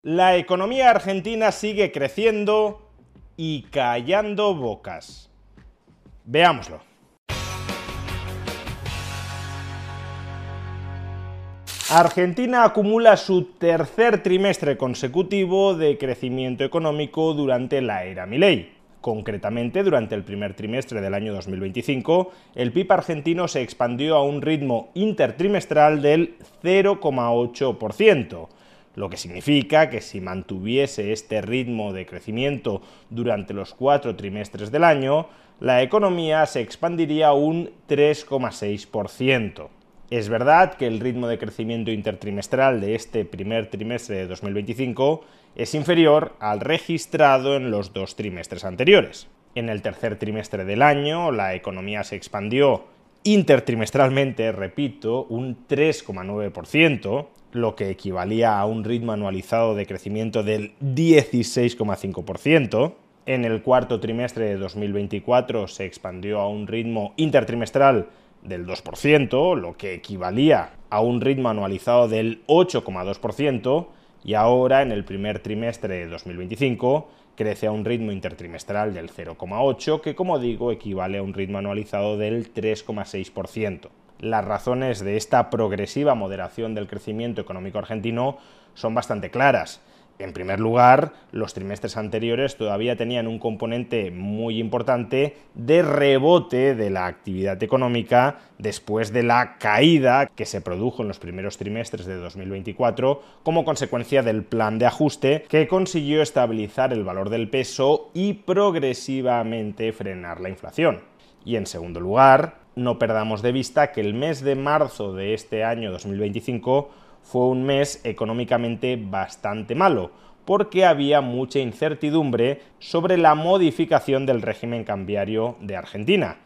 La economía argentina sigue creciendo y callando bocas. Veámoslo. Argentina acumula su tercer trimestre consecutivo de crecimiento económico durante la era Milei. Concretamente, durante el primer trimestre del año 2025, el PIB argentino se expandió a un ritmo intertrimestral del 0,8%, lo que significa que si mantuviese este ritmo de crecimiento durante los 4 trimestres del año, la economía se expandiría un 3,6%. Es verdad que el ritmo de crecimiento intertrimestral de este primer trimestre de 2025 es inferior al registrado en los 2 trimestres anteriores. En el tercer trimestre del año, la economía se expandió intertrimestralmente, repito, un 3,9%, lo que equivalía a un ritmo anualizado de crecimiento del 16,5%. En el cuarto trimestre de 2024 se expandió a un ritmo intertrimestral del 2%, lo que equivalía a un ritmo anualizado del 8,2%, y ahora en el primer trimestre de 2025 crece a un ritmo intertrimestral del 0,8%, que como digo equivale a un ritmo anualizado del 3,6%. Las razones de esta progresiva moderación del crecimiento económico argentino son bastante claras. En primer lugar, los trimestres anteriores todavía tenían un componente muy importante de rebote de la actividad económica después de la caída que se produjo en los primeros trimestres de 2024 como consecuencia del plan de ajuste que consiguió estabilizar el valor del peso y progresivamente frenar la inflación. Y en segundo lugar, no perdamos de vista que el mes de marzo de este año 2025 fue un mes económicamente bastante malo, porque había mucha incertidumbre sobre la modificación del régimen cambiario de Argentina.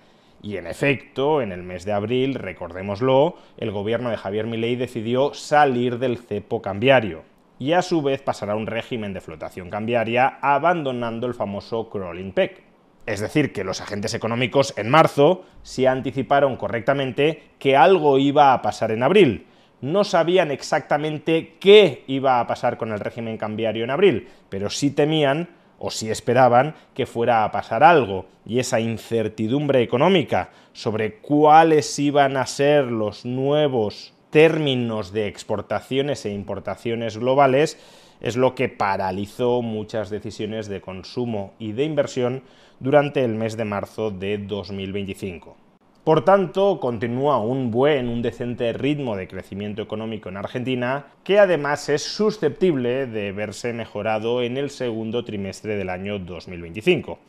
Y en efecto, en el mes de abril, recordémoslo, el gobierno de Javier Milei decidió salir del cepo cambiario y a su vez pasar a un régimen de flotación cambiaria, abandonando el famoso crawling peg. Es decir, que los agentes económicos en marzo sí anticiparon correctamente que algo iba a pasar en abril. No sabían exactamente qué iba a pasar con el régimen cambiario en abril, pero sí temían o sí esperaban que fuera a pasar algo, y esa incertidumbre económica sobre cuáles iban a ser los nuevos términos de exportaciones e importaciones globales es lo que paralizó muchas decisiones de consumo y de inversión durante el mes de marzo de 2025. Por tanto, continúa un decente ritmo de crecimiento económico en Argentina, que además es susceptible de verse mejorado en el segundo trimestre del año 2025.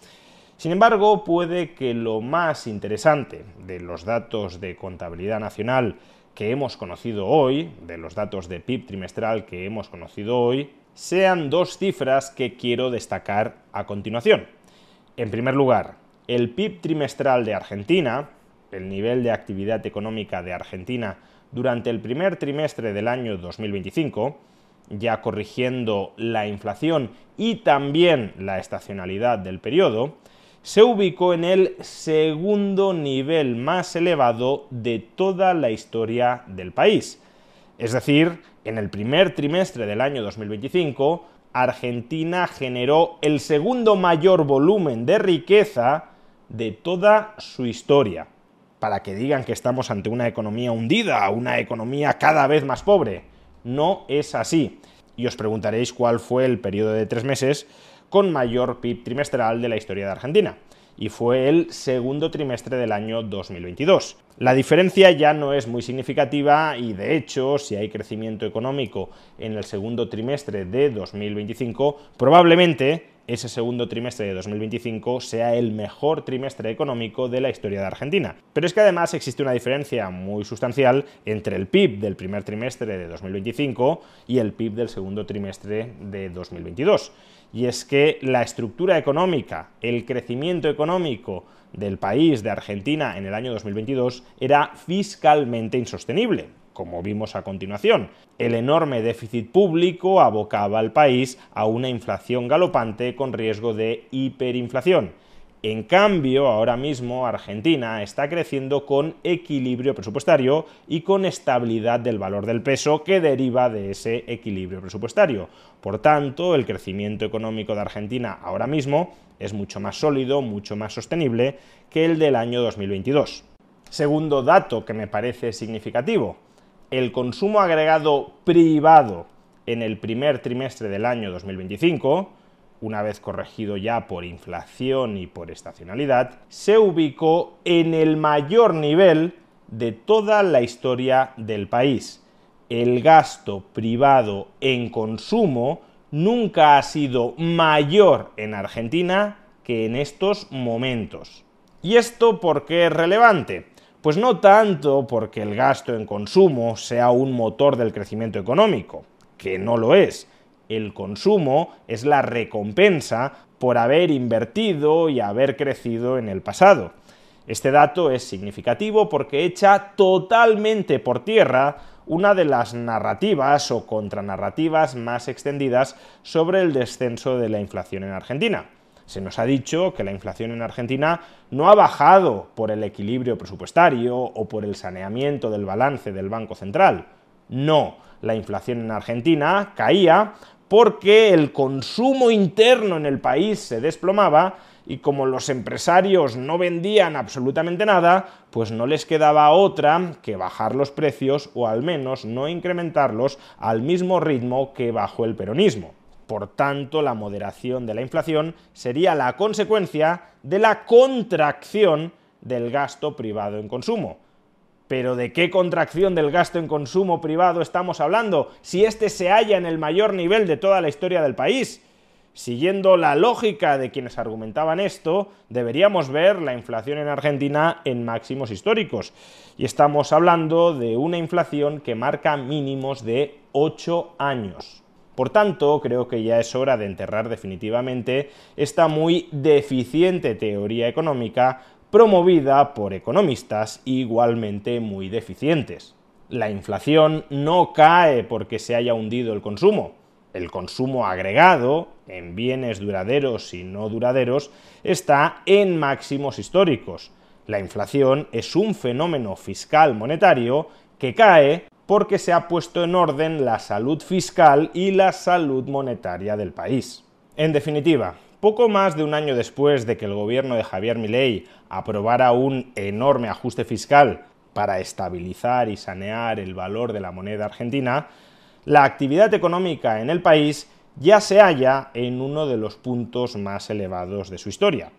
Sin embargo, puede que lo más interesante de los datos de contabilidad nacional que hemos conocido hoy, de los datos de PIB trimestral que hemos conocido hoy, sean dos cifras que quiero destacar a continuación. En primer lugar, el PIB trimestral de Argentina, el nivel de actividad económica de Argentina durante el primer trimestre del año 2025, ya corrigiendo la inflación y también la estacionalidad del periodo, se ubicó en el segundo nivel más elevado de toda la historia del país. Es decir, en el primer trimestre del año 2025, Argentina generó el segundo mayor volumen de riqueza de toda su historia. Para que digan que estamos ante una economía hundida, una economía cada vez más pobre. No es así. Y os preguntaréis cuál fue el periodo de 3 meses con mayor PIB trimestral de la historia de Argentina. Y fue el segundo trimestre del año 2022. La diferencia ya no es muy significativa y, de hecho, si hay crecimiento económico en el segundo trimestre de 2025, probablemente ese segundo trimestre de 2025 sea el mejor trimestre económico de la historia de Argentina. Pero es que además existe una diferencia muy sustancial entre el PIB del primer trimestre de 2025 y el PIB del segundo trimestre de 2022. Y es que la estructura económica, el crecimiento económico del país, de Argentina, en el año 2022 era fiscalmente insostenible, como vimos a continuación. El enorme déficit público abocaba al país a una inflación galopante con riesgo de hiperinflación. En cambio, ahora mismo Argentina está creciendo con equilibrio presupuestario y con estabilidad del valor del peso que deriva de ese equilibrio presupuestario. Por tanto, el crecimiento económico de Argentina ahora mismo es mucho más sólido, mucho más sostenible que el del año 2022. Segundo dato que me parece significativo: el consumo agregado privado en el primer trimestre del año 2025, una vez corregido ya por inflación y por estacionalidad, se ubicó en el mayor nivel de toda la historia del país. El gasto privado en consumo nunca ha sido mayor en Argentina que en estos momentos. ¿Y esto por qué es relevante? Pues no tanto porque el gasto en consumo sea un motor del crecimiento económico, que no lo es. El consumo es la recompensa por haber invertido y haber crecido en el pasado. Este dato es significativo porque echa totalmente por tierra una de las narrativas o contranarrativas más extendidas sobre el descenso de la inflación en Argentina. Se nos ha dicho que la inflación en Argentina no ha bajado por el equilibrio presupuestario o por el saneamiento del balance del Banco Central. No, la inflación en Argentina caía porque el consumo interno en el país se desplomaba y como los empresarios no vendían absolutamente nada, pues no les quedaba otra que bajar los precios o al menos no incrementarlos al mismo ritmo que bajo el peronismo. Por tanto, la moderación de la inflación sería la consecuencia de la contracción del gasto privado en consumo. ¿Pero de qué contracción del gasto en consumo privado estamos hablando si este se halla en el mayor nivel de toda la historia del país? Siguiendo la lógica de quienes argumentaban esto, deberíamos ver la inflación en Argentina en máximos históricos. Y estamos hablando de una inflación que marca mínimos de 8 años. Por tanto, creo que ya es hora de enterrar definitivamente esta muy deficiente teoría económica promovida por economistas igualmente muy deficientes. La inflación no cae porque se haya hundido el consumo. El consumo agregado, en bienes duraderos y no duraderos, está en máximos históricos. La inflación es un fenómeno fiscal monetario que cae porque se ha puesto en orden la salud fiscal y la salud monetaria del país. En definitiva, poco más de un año después de que el gobierno de Javier Milei aprobara un enorme ajuste fiscal para estabilizar y sanear el valor de la moneda argentina, la actividad económica en el país ya se halla en uno de los puntos más elevados de su historia.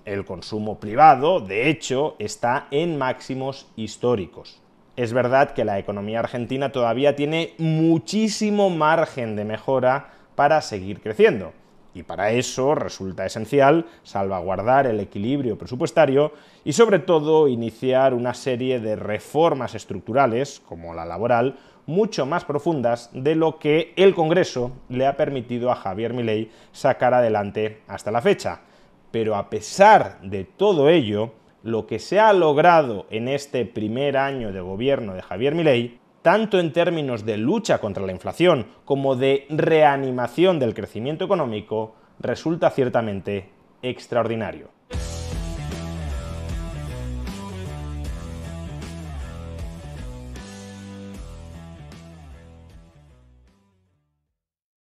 El consumo privado, de hecho, está en máximos históricos. Es verdad que la economía argentina todavía tiene muchísimo margen de mejora para seguir creciendo. Y para eso resulta esencial salvaguardar el equilibrio presupuestario y sobre todo iniciar una serie de reformas estructurales, como la laboral, mucho más profundas de lo que el Congreso le ha permitido a Javier Milei sacar adelante hasta la fecha. Pero a pesar de todo ello, lo que se ha logrado en este primer año de gobierno de Javier Milei, tanto en términos de lucha contra la inflación como de reanimación del crecimiento económico, resulta ciertamente extraordinario.